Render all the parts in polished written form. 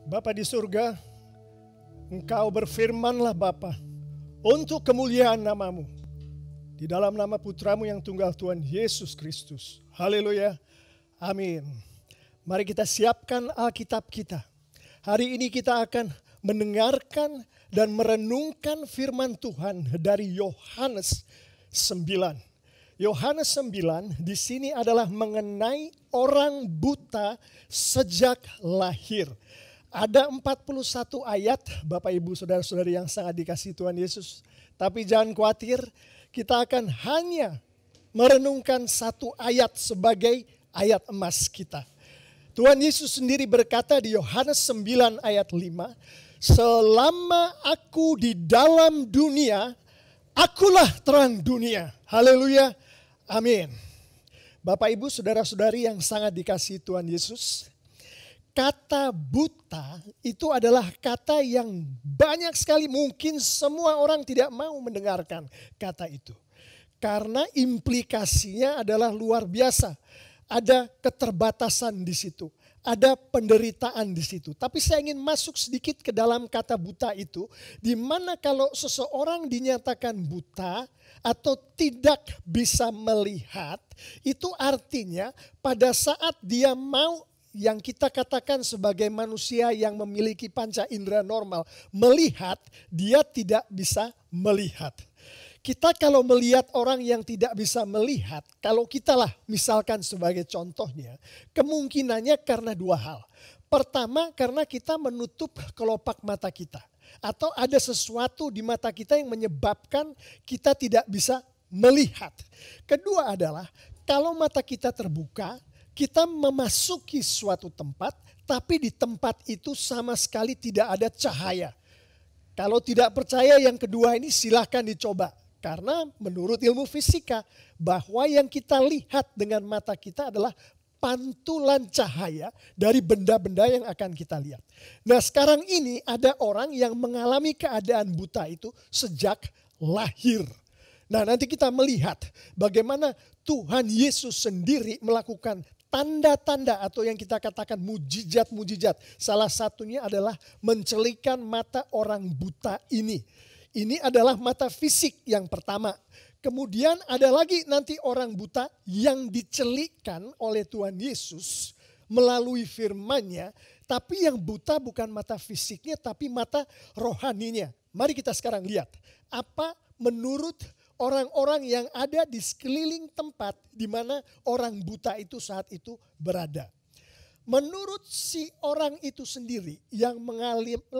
Bapa di surga, Engkau berfirmanlah Bapa, untuk kemuliaan namamu, di dalam nama putramu yang tunggal Tuhan Yesus Kristus. Haleluya, amin. Mari kita siapkan Alkitab kita. Hari ini kita akan mendengarkan dan merenungkan firman Tuhan dari Yohanes 9. Yohanes 9 di sini adalah mengenai orang buta sejak lahir. Ada 41 ayat, Bapak Ibu Saudara-saudari yang sangat dikasihi Tuhan Yesus. Tapi jangan khawatir, kita akan hanya merenungkan satu ayat sebagai ayat emas kita. Tuhan Yesus sendiri berkata di Yohanes 9 ayat 5, selama aku di dalam dunia, akulah terang dunia. Haleluya, amin. Bapak Ibu Saudara-saudari yang sangat dikasihi Tuhan Yesus, kata buta itu adalah kata yang banyak sekali, mungkin semua orang tidak mau mendengarkan kata itu. Karena implikasinya adalah luar biasa. Ada keterbatasan di situ, ada penderitaan di situ. Tapi saya ingin masuk sedikit ke dalam kata buta itu, di mana kalau seseorang dinyatakan buta atau tidak bisa melihat, itu artinya pada saat dia mau, yang kita katakan sebagai manusia yang memiliki panca indera normal, melihat, dia tidak bisa melihat. Kita kalau melihat orang yang tidak bisa melihat, kalau kita lah misalkan sebagai contohnya, kemungkinannya karena dua hal. Pertama, karena kita menutup kelopak mata kita. Atau ada sesuatu di mata kita yang menyebabkan kita tidak bisa melihat. Kedua adalah, kalau mata kita terbuka, kita memasuki suatu tempat, tapi di tempat itu sama sekali tidak ada cahaya. Kalau tidak percaya yang kedua ini silahkan dicoba. Karena menurut ilmu fisika, bahwa yang kita lihat dengan mata kita adalah pantulan cahaya dari benda-benda yang akan kita lihat. Nah sekarang ini ada orang yang mengalami keadaan buta itu sejak lahir. Nah nanti kita melihat bagaimana Tuhan Yesus sendiri melakukan tanda-tanda atau yang kita katakan mujizat-mujizat. Salah satunya adalah mencelikan mata orang buta ini. Ini adalah mata fisik yang pertama. Kemudian ada lagi nanti orang buta yang dicelikkan oleh Tuhan Yesus melalui firman-Nya. Tapi yang buta bukan mata fisiknya tapi mata rohaninya. Mari kita sekarang lihat apa menurut orang-orang yang ada di sekeliling tempat di mana orang buta itu saat itu berada. Menurut si orang itu sendiri yang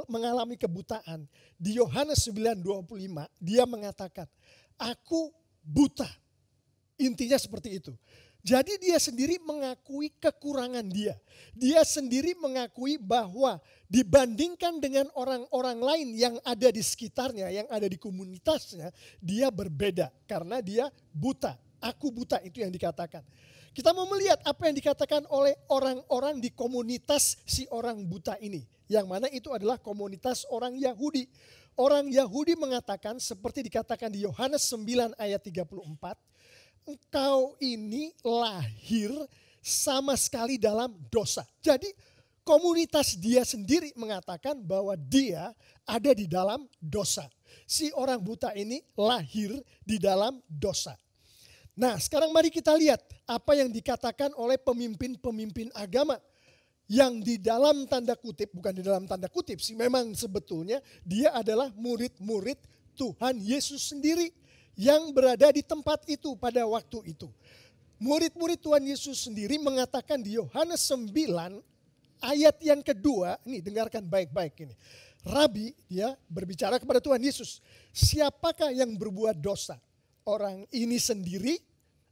mengalami kebutaan, di Yohanes 9:25 dia mengatakan, aku buta. Intinya seperti itu. Jadi dia sendiri mengakui kekurangan dia. Dia sendiri mengakui bahwa dibandingkan dengan orang-orang lain yang ada di sekitarnya, yang ada di komunitasnya, dia berbeda karena dia buta. Aku buta, itu yang dikatakan. Kita mau melihat apa yang dikatakan oleh orang-orang di komunitas si orang buta ini. Yang mana itu adalah komunitas orang Yahudi. Orang Yahudi mengatakan seperti dikatakan di Yohanes 9 ayat 34. Engkau ini lahir sama sekali dalam dosa. Jadi komunitas dia sendiri mengatakan bahwa dia ada di dalam dosa. Si orang buta ini lahir di dalam dosa. Nah sekarang mari kita lihat apa yang dikatakan oleh pemimpin-pemimpin agama. Yang di dalam tanda kutip, bukan di dalam tanda kutip sih, memang sebetulnya dia adalah murid-murid Tuhan Yesus sendiri. Yang berada di tempat itu pada waktu itu. Murid-murid Tuhan Yesus sendiri mengatakan di Yohanes 9 ayat yang kedua, ini dengarkan baik-baik ini. Rabi dia berbicara kepada Tuhan Yesus, siapakah yang berbuat dosa? Orang ini sendiri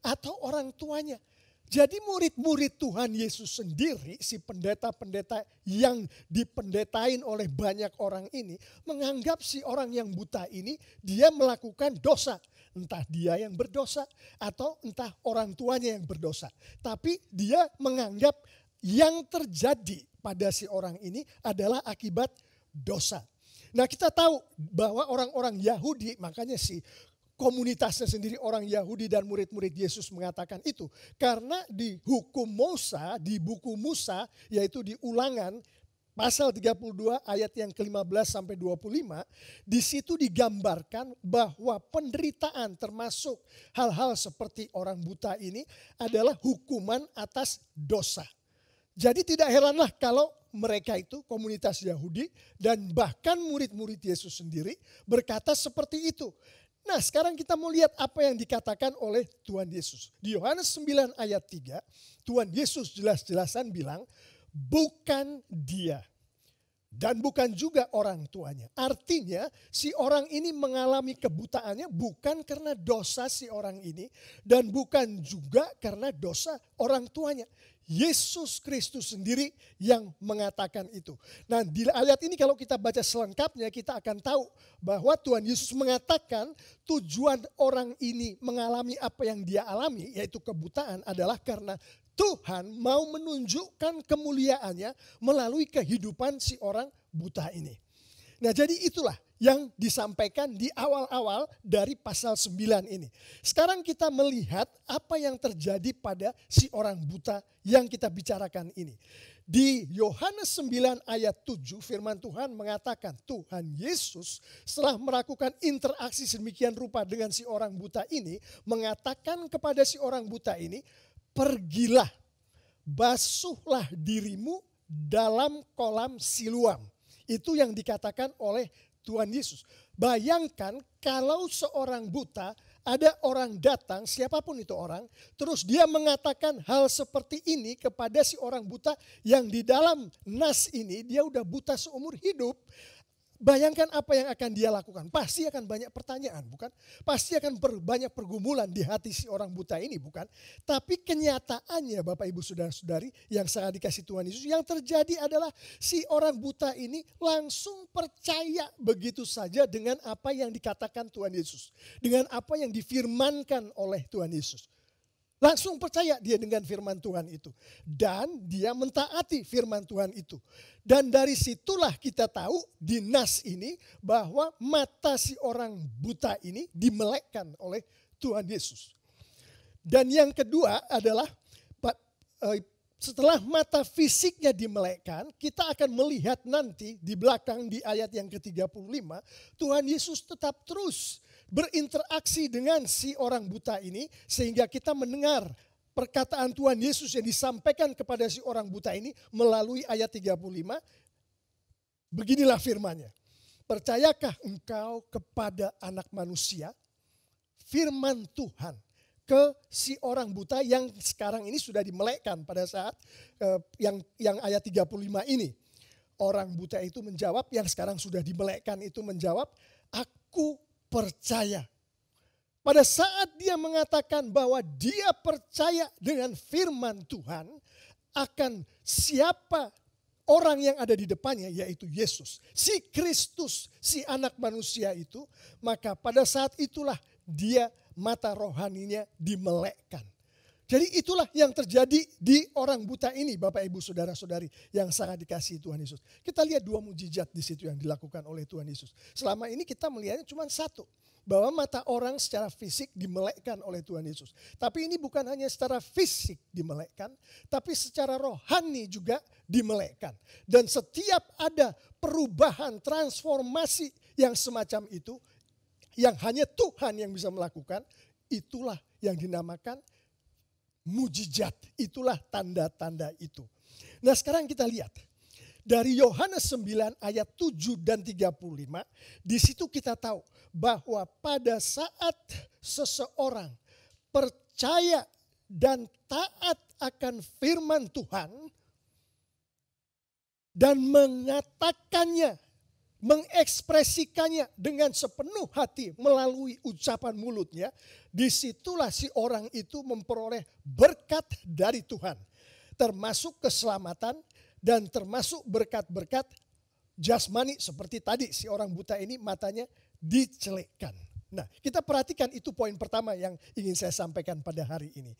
atau orang tuanya? Jadi murid-murid Tuhan Yesus sendiri, si pendeta-pendeta yang dipendetain oleh banyak orang ini, menganggap si orang yang buta ini dia melakukan dosa. Entah dia yang berdosa atau entah orang tuanya yang berdosa. Tapi dia menganggap yang terjadi pada si orang ini adalah akibat dosa. Nah kita tahu bahwa orang-orang Yahudi, makanya si komunitasnya sendiri orang Yahudi dan murid-murid Yesus mengatakan itu. Karena di hukum Musa, di buku Musa, yaitu di Ulangan pasal 32 ayat yang ke-15 sampai 25, di situ digambarkan bahwa penderitaan termasuk hal-hal seperti orang buta ini adalah hukuman atas dosa. Jadi tidak heranlah kalau mereka itu komunitas Yahudi dan bahkan murid-murid Yesus sendiri berkata seperti itu. Nah, sekarang kita mau lihat apa yang dikatakan oleh Tuhan Yesus. Di Yohanes 9 ayat 3, Tuhan Yesus jelas-jelasan bilang, bukan dia dan bukan juga orang tuanya. Artinya si orang ini mengalami kebutaannya bukan karena dosa si orang ini dan bukan juga karena dosa orang tuanya. Yesus Kristus sendiri yang mengatakan itu. Nah, di ayat ini kalau kita baca selengkapnya kita akan tahu bahwa Tuhan Yesus mengatakan tujuan orang ini mengalami apa yang dia alami, yaitu kebutaan, adalah karena Tuhan mau menunjukkan kemuliaannya melalui kehidupan si orang buta ini. Nah, jadi itulah yang disampaikan di awal-awal dari pasal 9 ini. Sekarang kita melihat apa yang terjadi pada si orang buta yang kita bicarakan ini. Di Yohanes 9 ayat 7 firman Tuhan mengatakan Tuhan Yesus setelah melakukan interaksi sedemikian rupa dengan si orang buta ini, mengatakan kepada si orang buta ini, pergilah, basuhlah dirimu dalam kolam Siloam. Itu yang dikatakan oleh Tuhan Yesus. Bayangkan kalau seorang buta, ada orang datang, siapapun itu orang, terus dia mengatakan hal seperti ini kepada si orang buta yang di dalam nas ini dia udah buta seumur hidup. Bayangkan apa yang akan dia lakukan. Pasti akan banyak pertanyaan, bukan? Pasti akan banyak pergumulan di hati si orang buta ini, bukan? Tapi kenyataannya Bapak Ibu Saudara-saudari yang sangat dikasih Tuhan Yesus, yang terjadi adalah si orang buta ini langsung percaya begitu saja dengan apa yang dikatakan Tuhan Yesus. Dengan apa yang difirmankan oleh Tuhan Yesus. Langsung percaya dia dengan firman Tuhan itu. Dan dia mentaati firman Tuhan itu. Dan dari situlah kita tahu di nas ini bahwa mata si orang buta ini dimelekkan oleh Tuhan Yesus. Dan yang kedua adalah setelah mata fisiknya dimelekkan, kita akan melihat nanti di belakang di ayat yang ke-35, Tuhan Yesus tetap terus berinteraksi dengan si orang buta ini sehingga kita mendengar perkataan Tuhan Yesus yang disampaikan kepada si orang buta ini melalui ayat 35. Beginilah firman-Nya. Percayakah engkau kepada Anak Manusia? Firman Tuhan ke si orang buta yang sekarang ini sudah dimelekkan pada saat yang ayat 35 ini. Orang buta itu menjawab, yang sekarang sudah dimelekkan itu menjawab, aku percaya. Pada saat dia mengatakan bahwa dia percaya dengan firman Tuhan akan siapa orang yang ada di depannya, yaitu Yesus. Si Kristus, si anak manusia itu, maka pada saat itulah dia mata rohaninya dimelekkan. Jadi itulah yang terjadi di orang buta ini, Bapak Ibu Saudara-saudari yang sangat dikasihi Tuhan Yesus. Kita lihat dua mujizat di situ yang dilakukan oleh Tuhan Yesus. Selama ini kita melihatnya cuma satu, bahwa mata orang secara fisik dimelekkan oleh Tuhan Yesus. Tapi ini bukan hanya secara fisik dimelekkan, tapi secara rohani juga dimelekkan. Dan setiap ada perubahan, transformasi yang semacam itu, yang hanya Tuhan yang bisa melakukan, itulah yang dinamakan mujizat, itulah tanda-tanda itu. Nah sekarang kita lihat. Dari Yohanes 9 ayat 7 dan 35, di situ kita tahu bahwa pada saat seseorang percaya dan taat akan firman Tuhan dan mengatakannya, mengekspresikannya dengan sepenuh hati melalui ucapan mulutnya, disitulah si orang itu memperoleh berkat dari Tuhan. Termasuk keselamatan dan termasuk berkat-berkat jasmani seperti tadi si orang buta ini matanya dicelekkan. Nah kita perhatikan itu poin pertama yang ingin saya sampaikan pada hari ini.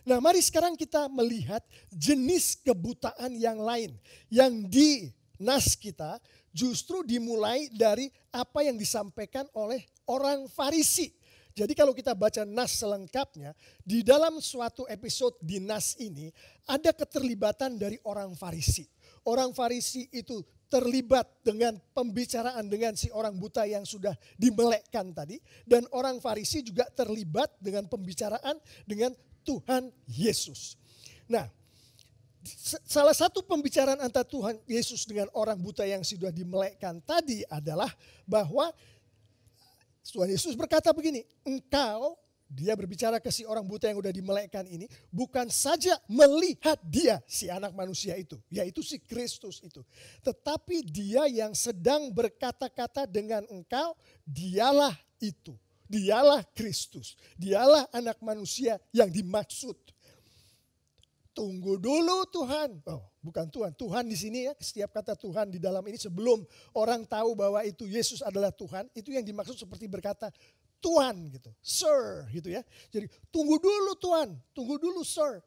Nah mari sekarang kita melihat jenis kebutaan yang lain yang di nas kita justru dimulai dari apa yang disampaikan oleh orang Farisi. Jadi kalau kita baca nas selengkapnya, di dalam suatu episode di nas ini ada keterlibatan dari orang Farisi. orang Farisi itu terlibat dengan pembicaraan dengan si orang buta yang sudah dimelekkan tadi. Dan orang Farisi juga terlibat dengan pembicaraan dengan Tuhan Yesus. Nah, salah satu pembicaraan antara Tuhan Yesus dengan orang buta yang sudah dimelekkan tadi adalah bahwa Tuhan Yesus berkata begini, engkau, dia berbicara ke si orang buta yang udah dimelekkan ini, bukan saja melihat dia, si anak manusia itu, yaitu si Kristus itu. Tetapi dia yang sedang berkata-kata dengan engkau, dialah itu. Dialah Kristus, dialah anak manusia yang dimaksud. Tunggu dulu Tuhan. Oh, bukan Tuhan. Tuhan di sini ya, setiap kata Tuhan di dalam ini sebelum orang tahu bahwa itu Yesus adalah Tuhan, itu yang dimaksud seperti berkata Tuhan gitu, Sir gitu ya. Jadi tunggu dulu Tuhan, tunggu dulu Sir.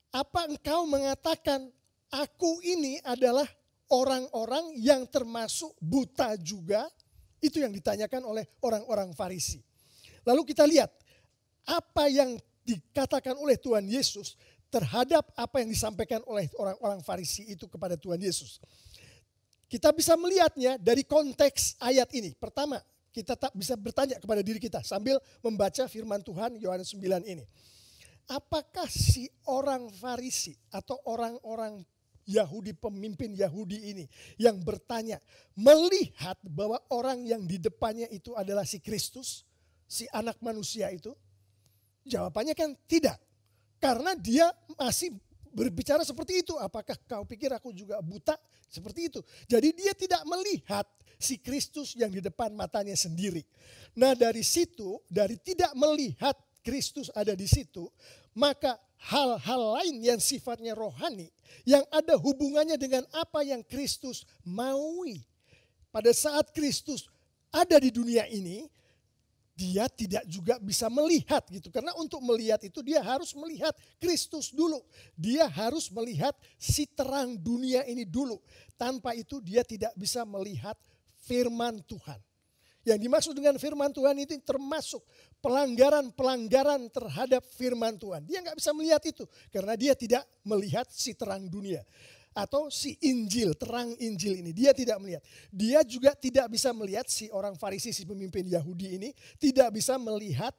Apa engkau mengatakan aku ini adalah orang-orang yang termasuk buta juga? Itu yang ditanyakan oleh orang-orang Farisi. Lalu kita lihat apa yang dikatakan oleh Tuhan Yesus terhadap apa yang disampaikan oleh orang-orang Farisi itu kepada Tuhan Yesus. Kita bisa melihatnya dari konteks ayat ini. Pertama, kita tak bisa bertanya kepada diri kita sambil membaca firman Tuhan Yohanes 9 ini. Apakah si orang Farisi atau orang-orang Yahudi, pemimpin Yahudi ini yang bertanya, melihat bahwa orang yang di depannya itu adalah si Kristus, si anak manusia itu? Jawabannya kan tidak. Karena dia masih berbicara seperti itu. Apakah kau pikir aku juga buta? Seperti itu. Jadi dia tidak melihat si Kristus yang di depan matanya sendiri. Nah dari situ, dari tidak melihat Kristus ada di situ, maka hal-hal lain yang sifatnya rohani, yang ada hubungannya dengan apa yang Kristus maui. Pada saat Kristus ada di dunia ini, dia tidak juga bisa melihat gitu. Karena untuk melihat itu dia harus melihat Kristus dulu. Dia harus melihat si terang dunia ini dulu. Tanpa itu dia tidak bisa melihat firman Tuhan. Yang dimaksud dengan firman Tuhan itu termasuk pelanggaran-pelanggaran terhadap firman Tuhan. Dia nggak bisa melihat itu karena dia tidak melihat si terang dunia. Atau si Injil, terang Injil ini. Dia tidak melihat. Dia juga tidak bisa melihat si orang Farisi, si pemimpin Yahudi ini. Tidak bisa melihat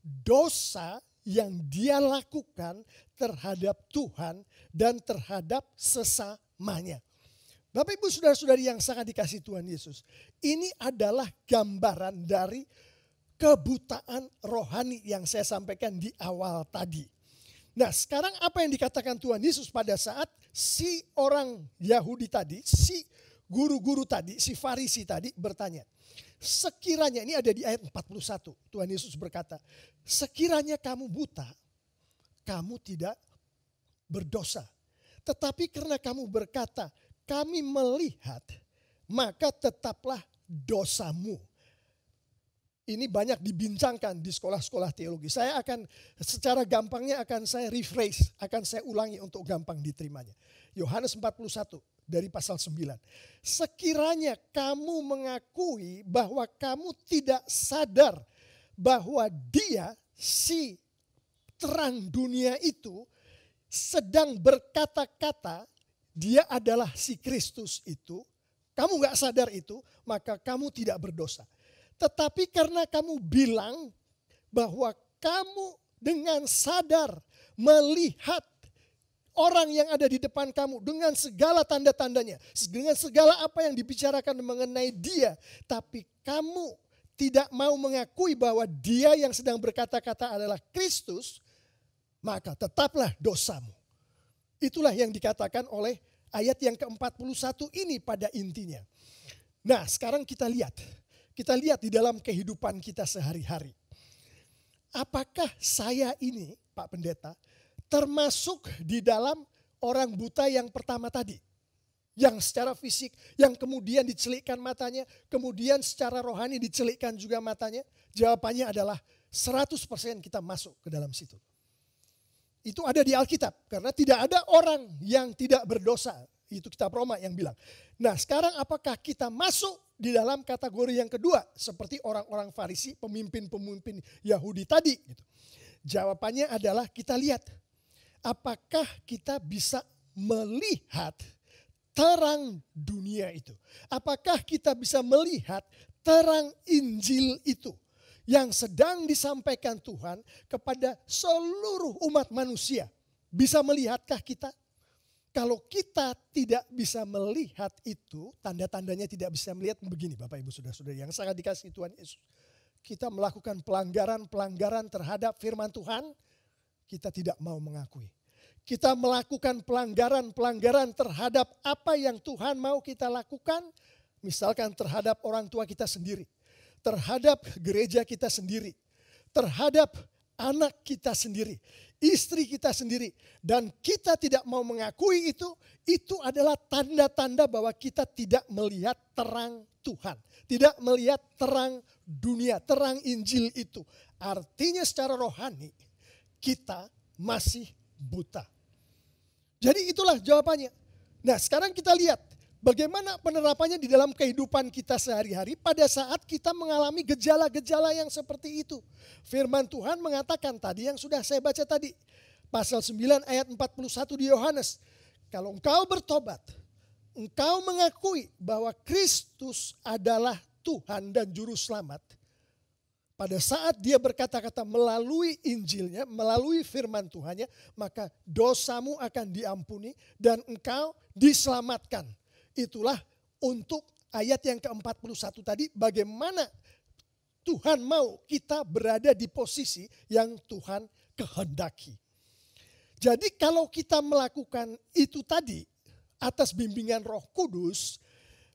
dosa yang dia lakukan terhadap Tuhan dan terhadap sesamanya. Bapak ibu saudara-saudari yang sangat dikasihi Tuhan Yesus. Ini adalah gambaran dari kebutaan rohani yang saya sampaikan di awal tadi. Nah sekarang apa yang dikatakan Tuhan Yesus pada saat si orang Yahudi tadi, si guru-guru tadi, si Farisi tadi bertanya. Sekiranya, ini ada di ayat 41, Tuhan Yesus berkata, sekiranya kamu buta, kamu tidak berdosa. Tetapi karena kamu berkata, kami melihat, maka tetaplah dosamu. Ini banyak dibincangkan di sekolah-sekolah teologi. Saya akan secara gampangnya akan saya rephrase, akan saya ulangi untuk gampang diterimanya. Yohanes 41 dari pasal 9. Sekiranya kamu mengakui bahwa kamu tidak sadar bahwa dia si terang dunia itu sedang berkata-kata dia adalah si Kristus itu, kamu gak sadar itu, maka kamu tidak berdosa. Tetapi karena kamu bilang bahwa kamu dengan sadar melihat orang yang ada di depan kamu dengan segala tanda-tandanya, dengan segala apa yang dibicarakan mengenai dia, tapi kamu tidak mau mengakui bahwa dia yang sedang berkata-kata adalah Kristus, maka tetaplah dosamu. Itulah yang dikatakan oleh ayat yang ke-41 ini pada intinya. Nah sekarang kita lihat di dalam kehidupan kita sehari-hari. Apakah saya ini, Pak Pendeta, termasuk di dalam orang buta yang pertama tadi? Yang secara fisik, yang kemudian dicelikkan matanya, kemudian secara rohani dicelikkan juga matanya? Jawabannya adalah 100% kita masuk ke dalam situ. Itu ada di Alkitab, karena tidak ada orang yang tidak berdosa. Itu kitab Roma yang bilang. Nah sekarang apakah kita masuk di dalam kategori yang kedua seperti orang-orang Farisi, pemimpin-pemimpin Yahudi tadi? Gitu. Jawabannya adalah kita lihat apakah kita bisa melihat terang dunia itu? Apakah kita bisa melihat terang Injil itu yang sedang disampaikan Tuhan kepada seluruh umat manusia? Bisa melihatkah kita? Kalau kita tidak bisa melihat itu, tanda-tandanya tidak bisa melihat begini Bapak Ibu Saudara-saudari yang sangat dikasihi Tuhan Yesus. Kita melakukan pelanggaran-pelanggaran terhadap firman Tuhan, kita tidak mau mengakui. Kita melakukan pelanggaran-pelanggaran terhadap apa yang Tuhan mau kita lakukan, misalkan terhadap orang tua kita sendiri, terhadap gereja kita sendiri, terhadap anak kita sendiri, istri kita sendiri, dan kita tidak mau mengakui itu adalah tanda-tanda bahwa kita tidak melihat terang Tuhan, tidak melihat terang dunia, terang Injil itu. Artinya secara rohani kita masih buta. Jadi itulah jawabannya. Nah, sekarang kita lihat bagaimana penerapannya di dalam kehidupan kita sehari-hari pada saat kita mengalami gejala-gejala yang seperti itu. Firman Tuhan mengatakan tadi yang sudah saya baca tadi. Pasal 9 ayat 41 di Yohanes. Kalau engkau bertobat, engkau mengakui bahwa Kristus adalah Tuhan dan Juru Selamat. Pada saat dia berkata-kata melalui Injilnya, melalui firman Tuhannya, maka dosamu akan diampuni dan engkau diselamatkan. Itulah untuk ayat yang ke-41 tadi, bagaimana Tuhan mau kita berada di posisi yang Tuhan kehendaki. Jadi kalau kita melakukan itu tadi atas bimbingan Roh Kudus,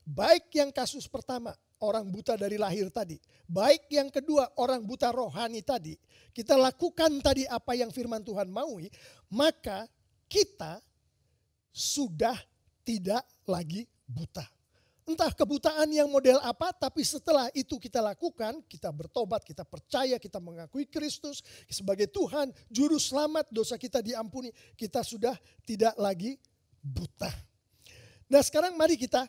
baik yang kasus pertama, orang buta dari lahir tadi, baik yang kedua, orang buta rohani tadi, kita lakukan tadi apa yang firman Tuhan maui, maka kita sudah tidak lagi buta. Entah kebutaan yang model apa, tapi setelah itu kita lakukan, kita bertobat, kita percaya, kita mengakui Kristus sebagai Tuhan, Juru Selamat, dosa kita diampuni, kita sudah tidak lagi buta. Nah sekarang mari kita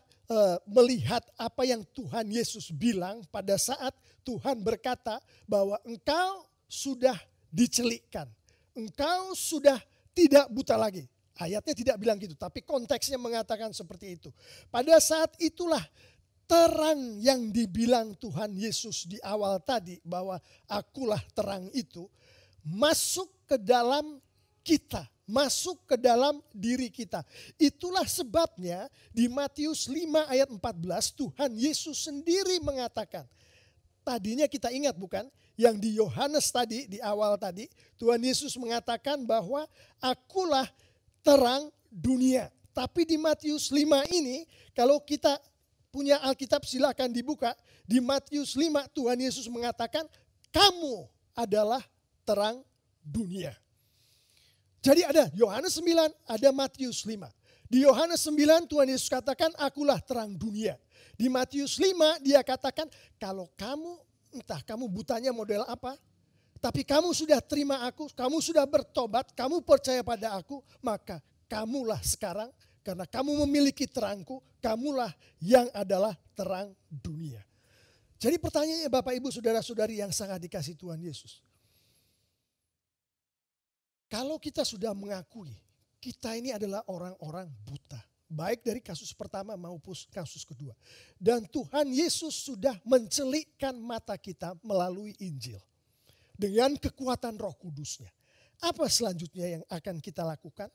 melihat apa yang Tuhan Yesus bilang pada saat Tuhan berkata bahwa engkau sudah dicelikkan, engkau sudah tidak buta lagi. Ayatnya tidak bilang gitu, tapi konteksnya mengatakan seperti itu. Pada saat itulah terang yang dibilang Tuhan Yesus di awal tadi, bahwa akulah terang itu, masuk ke dalam kita, masuk ke dalam diri kita. Itulah sebabnya di Matius 5 ayat 14 Tuhan Yesus sendiri mengatakan. Tadinya kita ingat bukan? Yang di Yohanes tadi, di awal tadi, Tuhan Yesus mengatakan bahwa akulah terang dunia. Tapi di Matius 5 ini, kalau kita punya Alkitab silakan dibuka. Di Matius 5 Tuhan Yesus mengatakan, kamu adalah terang dunia. Jadi ada Yohanes 9, ada Matius 5. Di Yohanes 9 Tuhan Yesus katakan, akulah terang dunia. Di Matius 5 dia katakan, kalau kamu, entah kamu butanya model apa, tapi kamu sudah terima aku, kamu sudah bertobat, kamu percaya pada aku, maka kamulah sekarang, karena kamu memiliki terangku, kamulah yang adalah terang dunia. Jadi pertanyaannya Bapak Ibu Saudara-saudari yang sangat dikasihi Tuhan Yesus. Kalau kita sudah mengakui, kita ini adalah orang-orang buta. Baik dari kasus pertama maupun kasus kedua. Dan Tuhan Yesus sudah mencelikkan mata kita melalui Injil. Dengan kekuatan Roh Kudusnya. Apa selanjutnya yang akan kita lakukan?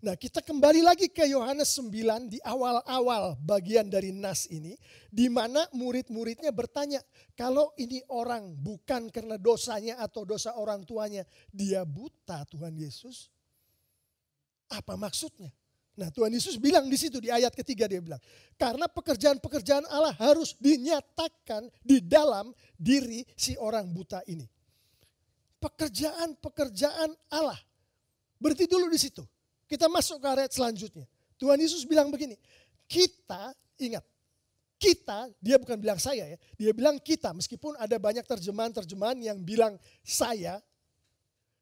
Nah kita kembali lagi ke Yohanes 9 di awal-awal bagian dari nas ini. Di mana murid-muridnya bertanya, kalau ini orang bukan karena dosanya atau dosa orang tuanya, dia buta Tuhan Yesus. Apa maksudnya? Nah Tuhan Yesus bilang di situ di ayat ketiga dia bilang, karena pekerjaan-pekerjaan Allah harus dinyatakan di dalam diri si orang buta ini. Pekerjaan-pekerjaan Allah. Berhenti dulu di situ. Kita masuk ke ayat selanjutnya. Tuhan Yesus bilang begini, kita ingat, kita, dia bukan bilang saya ya, dia bilang kita, meskipun ada banyak terjemahan-terjemahan yang bilang saya,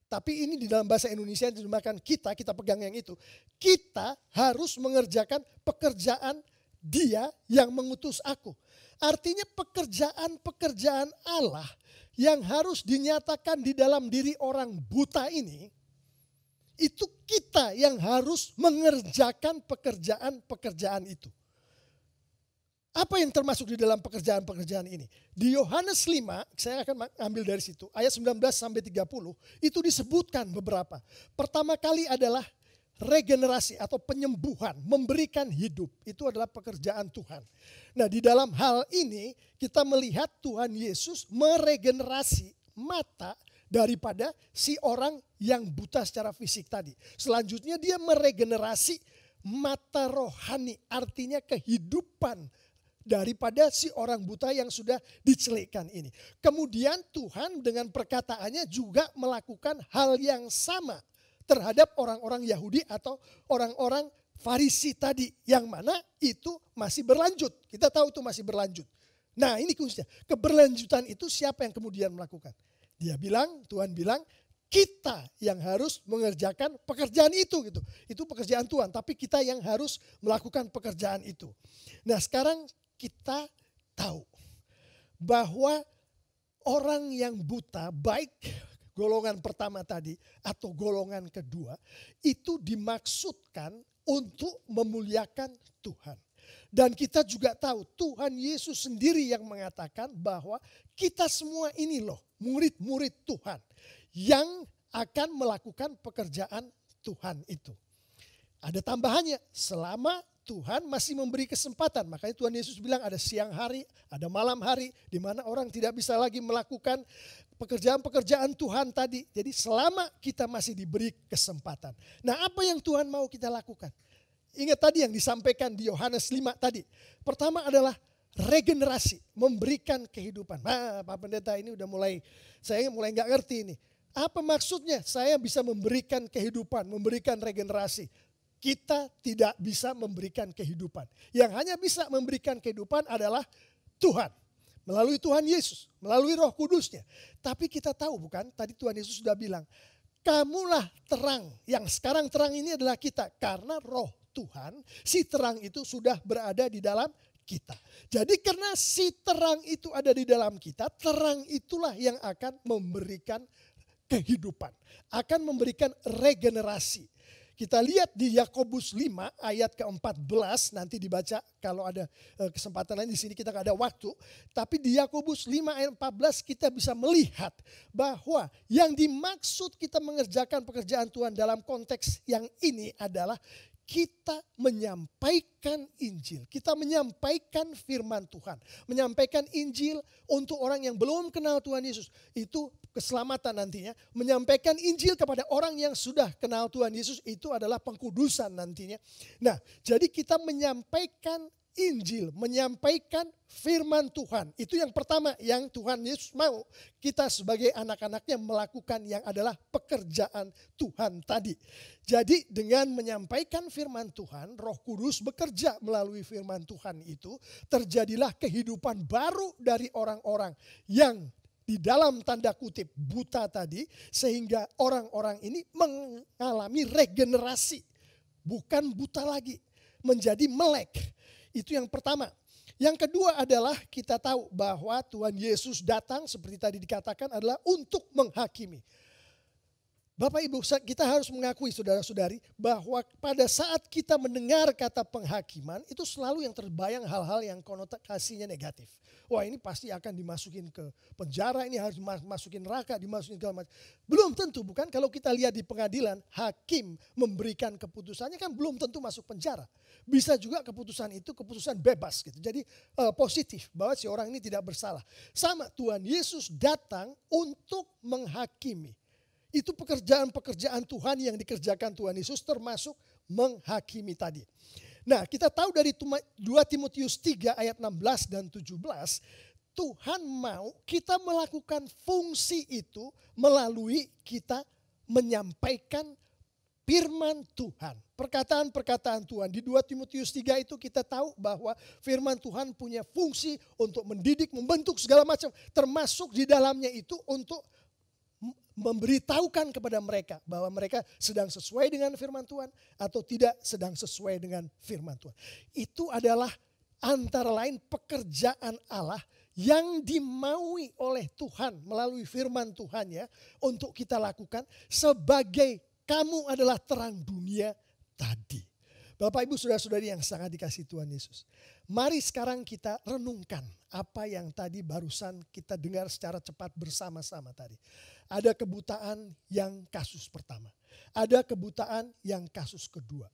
tapi ini di dalam bahasa Indonesia diterjemahkan kita pegang yang itu. Kita harus mengerjakan pekerjaan dia yang mengutus aku. Artinya pekerjaan-pekerjaan Allah yang harus dinyatakan di dalam diri orang buta ini, Itu kita yang harus mengerjakan pekerjaan-pekerjaan itu. Apa yang termasuk di dalam pekerjaan-pekerjaan ini? Di Yohanes 5, saya akan ambil dari situ, ayat 19 sampai 30, itu disebutkan beberapa. Pertama kali adalah regenerasi atau penyembuhan, memberikan hidup. Itu adalah pekerjaan Tuhan. Nah, di dalam hal ini kita melihat Tuhan Yesus meregenerasi mata daripada si orang yang buta secara fisik tadi. Selanjutnya dia meregenerasi mata rohani, artinya kehidupan daripada si orang buta yang sudah dicelekkan ini. Kemudian Tuhan dengan perkataannya juga melakukan hal yang sama terhadap orang-orang Yahudi atau orang-orang Farisi tadi. Yang mana itu masih berlanjut. Kita tahu itu masih berlanjut. Nah, ini kuncinya. Keberlanjutan itu siapa yang kemudian melakukan? Tuhan bilang, kita yang harus mengerjakan pekerjaan itu gitu. Itu pekerjaan Tuhan, tapi kita yang harus melakukan pekerjaan itu. Nah, sekarang kita tahu bahwa orang yang buta, baik golongan pertama tadi atau golongan kedua, itu dimaksudkan untuk memuliakan Tuhan. Dan kita juga tahu Tuhan Yesus sendiri yang mengatakan bahwa kita semua ini loh murid-murid Tuhan yang akan melakukan pekerjaan Tuhan itu. Ada tambahannya, selama Tuhan masih memberi kesempatan. Makanya Tuhan Yesus bilang ada siang hari, ada malam hari, di mana orang tidak bisa lagi melakukan pekerjaan-pekerjaan Tuhan tadi. Jadi selama kita masih diberi kesempatan. Nah, apa yang Tuhan mau kita lakukan? Ingat tadi yang disampaikan di Yohanes 5 tadi. Pertama adalah regenerasi, memberikan kehidupan. Nah, Pak Pendeta ini saya mulai nggak ngerti ini. Apa maksudnya saya bisa memberikan kehidupan, memberikan regenerasi? Kita tidak bisa memberikan kehidupan. Yang hanya bisa memberikan kehidupan adalah Tuhan. Melalui Tuhan Yesus, melalui Roh Kudusnya. Tapi kita tahu bukan, tadi Tuhan Yesus sudah bilang, kamulah terang. Yang sekarang terang ini adalah kita. Karena Roh Tuhan, si terang itu sudah berada di dalam kita. Jadi karena si terang itu ada di dalam kita, terang itulah yang akan memberikan kehidupan. Akan memberikan regenerasi. Kita lihat di Yakobus 5 ayat ke-14, nanti dibaca kalau ada kesempatan lain, di sini kita gak ada waktu. Tapi di Yakobus 5 ayat 14 kita bisa melihat bahwa yang dimaksud kita mengerjakan pekerjaan Tuhan dalam konteks yang ini adalah kita menyampaikan Injil, kita menyampaikan firman Tuhan, menyampaikan Injil untuk orang yang belum kenal Tuhan Yesus. Itu keselamatan nantinya. Menyampaikan Injil kepada orang yang sudah kenal Tuhan Yesus, itu adalah pengkudusan nantinya. Nah, jadi kita menyampaikan Injil, menyampaikan firman Tuhan. Itu yang pertama yang Tuhan Yesus mau kita sebagai anak-anaknya melakukan, yang adalah pekerjaan Tuhan tadi. Jadi dengan menyampaikan firman Tuhan, Roh Kudus bekerja melalui firman Tuhan itu, terjadilah kehidupan baru dari orang-orang yang di dalam tanda kutip buta tadi, sehingga orang-orang ini mengalami regenerasi. Bukan buta lagi, menjadi melek. Itu yang pertama. Yang kedua adalah kita tahu bahwa Tuhan Yesus datang seperti tadi dikatakan adalah untuk menghakimi. Bapak Ibu, kita harus mengakui saudara-saudari bahwa pada saat kita mendengar kata penghakiman, itu selalu yang terbayang hal-hal yang konotasinya negatif. Wah, ini pasti akan dimasukin ke penjara, ini harus masukin neraka, dimasukin segala macam. Belum tentu, bukan? Kalau kita lihat di pengadilan, hakim memberikan keputusannya kan belum tentu masuk penjara. Bisa juga keputusan itu keputusan bebas gitu. Jadi positif bahwa si orang ini tidak bersalah. Sama, Tuhan Yesus datang untuk menghakimi. Itu pekerjaan-pekerjaan Tuhan yang dikerjakan Tuhan Yesus, termasuk menghakimi tadi. Nah, kita tahu dari 2 Timotius 3 ayat 16 dan 17, Tuhan mau kita melakukan fungsi itu melalui kita menyampaikan firman Tuhan. Perkataan-perkataan Tuhan. Di 2 Timotius 3 itu kita tahu bahwa firman Tuhan punya fungsi untuk mendidik, membentuk segala macam. Termasuk di dalamnya itu untuk memberitahukan kepada mereka bahwa mereka sedang sesuai dengan firman Tuhan atau tidak sedang sesuai dengan firman Tuhan. Itu adalah antara lain pekerjaan Allah yang dimaui oleh Tuhan melalui firman Tuhan ya, untuk kita lakukan sebagai kamu adalah terang dunia tadi. Bapak Ibu saudara-saudari yang sangat dikasihi Tuhan Yesus. Mari sekarang kita renungkan apa yang tadi barusan kita dengar secara cepat bersama-sama tadi. Ada kebutaan yang kasus pertama. Ada kebutaan yang kasus kedua.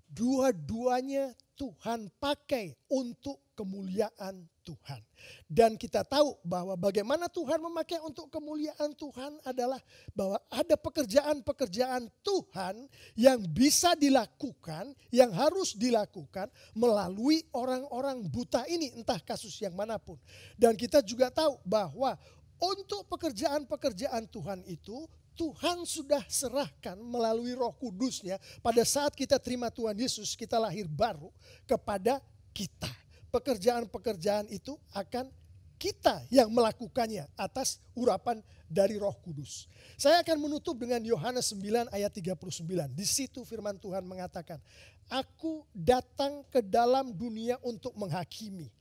Dua-duanya Tuhan pakai untuk kemuliaan Tuhan. Dan kita tahu bahwa bagaimana Tuhan memakai untuk kemuliaan Tuhan adalah bahwa ada pekerjaan-pekerjaan Tuhan yang bisa dilakukan, yang harus dilakukan melalui orang-orang buta ini, entah kasus yang manapun. Dan kita juga tahu bahwa untuk pekerjaan-pekerjaan Tuhan itu, Tuhan sudah serahkan melalui Roh Kudus-Nya pada saat kita terima Tuhan Yesus, kita lahir baru kepada kita. Pekerjaan-pekerjaan itu akan kita yang melakukannya atas urapan dari Roh Kudus. Saya akan menutup dengan Yohanes 9 ayat 39. Di situ firman Tuhan mengatakan, "Aku datang ke dalam dunia untuk menghakimi,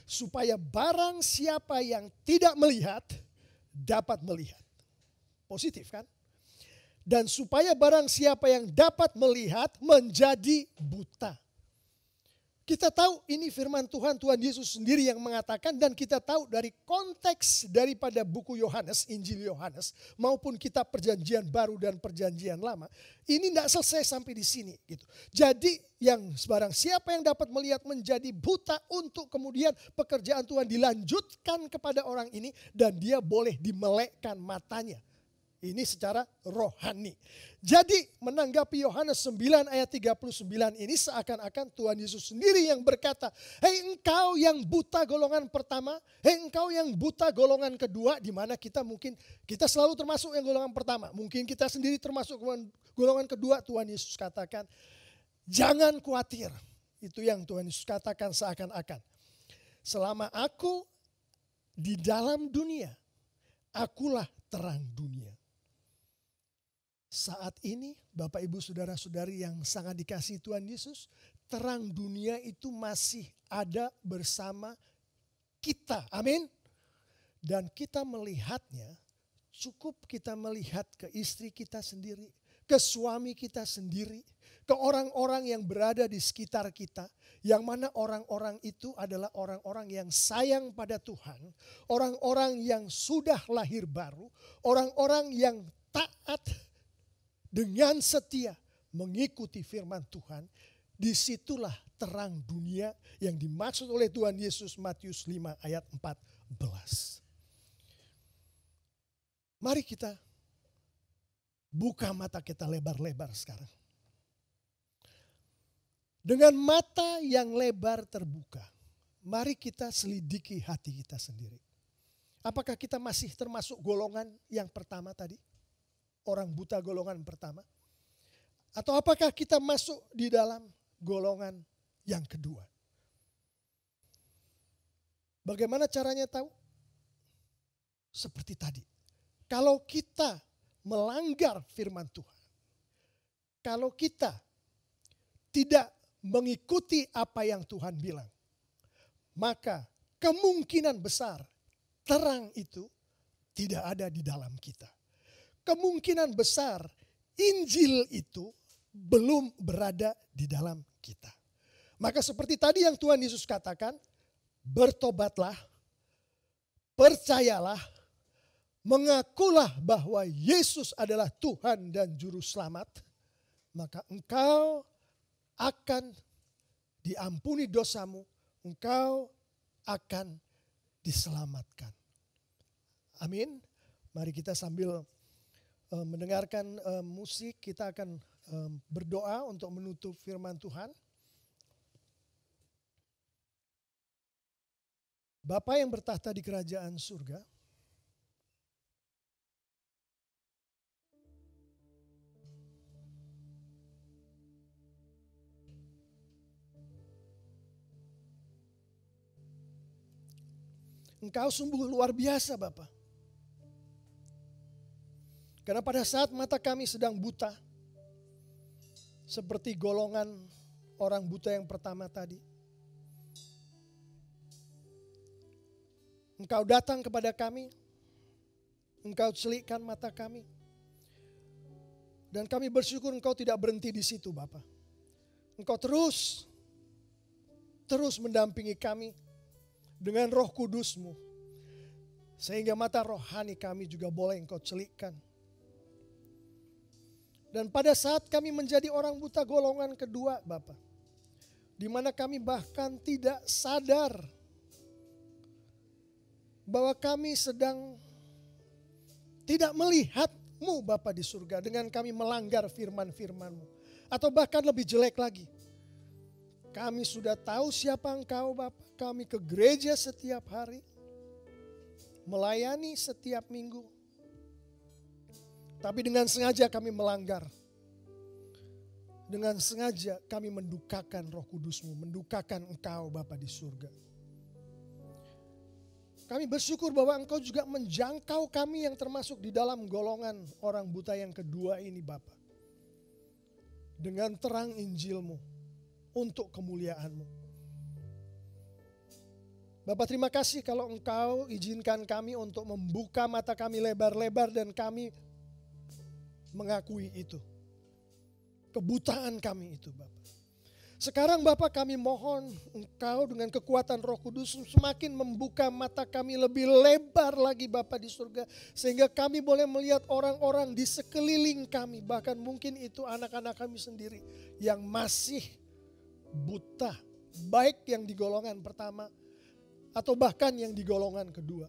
supaya barang siapa yang tidak melihat dapat melihat." Positif kan? Dan supaya barang siapa yang dapat melihat menjadi buta. Kita tahu ini firman Tuhan, Tuhan Yesus sendiri yang mengatakan, dan kita tahu dari konteks daripada buku Yohanes, Injil Yohanes, maupun kitab Perjanjian Baru dan Perjanjian Lama, ini tidak selesai sampai di sini gitu. Jadi yang barang siapa yang dapat melihat menjadi buta, untuk kemudian pekerjaan Tuhan dilanjutkan kepada orang ini dan dia boleh dimelekkan matanya. Ini secara rohani. Jadi menanggapi Yohanes 9 ayat 39 ini seakan-akan Tuhan Yesus sendiri yang berkata, "Hei engkau yang buta golongan pertama, hei engkau yang buta golongan kedua," di mana kita mungkin kita selalu termasuk yang golongan pertama. Mungkin kita sendiri termasuk golongan kedua. Tuhan Yesus katakan, "Jangan khawatir." Itu yang Tuhan Yesus katakan seakan-akan. "Selama aku di dalam dunia, akulah terang dunia." Saat ini Bapak Ibu Saudara-saudari yang sangat dikasihi Tuhan Yesus, terang dunia itu masih ada bersama kita. Amin. Dan kita melihatnya, cukup kita melihat ke istri kita sendiri, ke suami kita sendiri, ke orang-orang yang berada di sekitar kita. Yang mana orang-orang itu adalah orang-orang yang sayang pada Tuhan, orang-orang yang sudah lahir baru, orang-orang yang taat dengan setia mengikuti firman Tuhan. Disitulah terang dunia yang dimaksud oleh Tuhan Yesus, Matius 5 ayat 14. Mari kita buka mata kita lebar-lebar sekarang. Dengan mata yang lebar terbuka, mari kita selidiki hati kita sendiri. Apakah kita masih termasuk golongan yang pertama tadi? Orang buta golongan pertama? Atau apakah kita masuk di dalam golongan yang kedua? Bagaimana caranya tahu? Seperti tadi. Kalau kita melanggar firman Tuhan, kalau kita tidak mengikuti apa yang Tuhan bilang, maka kemungkinan besar terang itu tidak ada di dalam kita. Kemungkinan besar Injil itu belum berada di dalam kita. Maka seperti tadi yang Tuhan Yesus katakan, bertobatlah, percayalah, mengakulah bahwa Yesus adalah Tuhan dan Juru Selamat, maka engkau akan diampuni dosamu, engkau akan diselamatkan. Amin. Mari kita sambil mendengarkan musik, kita akan berdoa untuk menutup firman Tuhan. Bapa yang bertahta di kerajaan surga, Engkau sungguh luar biasa Bapa. Karena pada saat mata kami sedang buta, seperti golongan orang buta yang pertama tadi, Engkau datang kepada kami, Engkau celikkan mata kami. Dan kami bersyukur Engkau tidak berhenti di situ Bapa. Engkau terus mendampingi kami dengan Roh Kudus-Mu. Sehingga mata rohani kami juga boleh Engkau celikkan. Dan pada saat kami menjadi orang buta golongan kedua Bapa, di mana kami bahkan tidak sadar bahwa kami sedang tidak melihat-Mu Bapa di surga dengan kami melanggar firman-firman-Mu. Atau bahkan lebih jelek lagi, kami sudah tahu siapa Engkau Bapa, kami ke gereja setiap hari, melayani setiap minggu. Tapi dengan sengaja kami melanggar. Dengan sengaja kami mendukakan Roh Kudus-Mu, mendukakan Engkau Bapa di surga. Kami bersyukur bahwa Engkau juga menjangkau kami yang termasuk di dalam golongan orang buta yang kedua ini Bapa. Dengan terang Injil-Mu untuk kemuliaan-Mu. Bapak terima kasih kalau Engkau izinkan kami untuk membuka mata kami lebar-lebar dan kami mengakui itu. Kebutaan kami itu Bapak. Sekarang Bapak kami mohon Engkau dengan kekuatan Roh Kudus semakin membuka mata kami lebih lebar lagi Bapak di surga. Sehingga kami boleh melihat orang-orang di sekeliling kami. Bahkan mungkin itu anak-anak kami sendiri yang masih buta. Baik yang di golongan pertama atau bahkan yang di golongan kedua.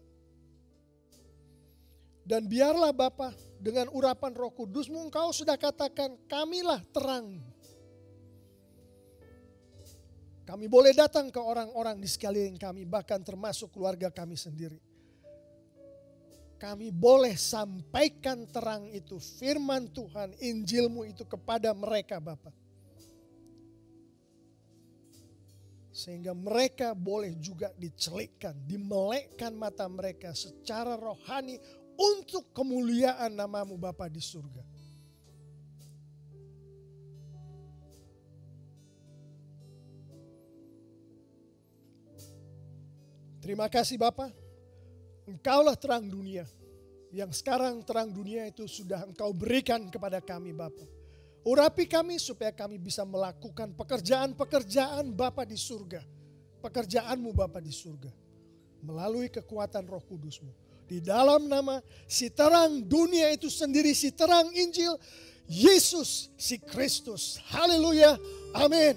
Dan biarlah Bapa dengan urapan Roh Kudus-Mu Engkau sudah katakan kamilah terang. Kami boleh datang ke orang-orang di sekeliling kami bahkan termasuk keluarga kami sendiri. Kami boleh sampaikan terang itu, firman Tuhan, Injil-Mu itu kepada mereka Bapa. Sehingga mereka boleh juga dicelikkan, dimelekkan mata mereka secara rohani untuk kemuliaan nama-Mu Bapa di surga. Terima kasih Bapa, Engkaulah terang dunia. Yang sekarang terang dunia itu sudah Engkau berikan kepada kami Bapa. Urapi kami supaya kami bisa melakukan pekerjaan-pekerjaan Bapa di surga. Pekerjaan-Mu Bapa di surga. Melalui kekuatan Roh Kudus-Mu. Di dalam nama si terang dunia itu sendiri, si terang Injil, Yesus si Kristus. Haleluya. Amin.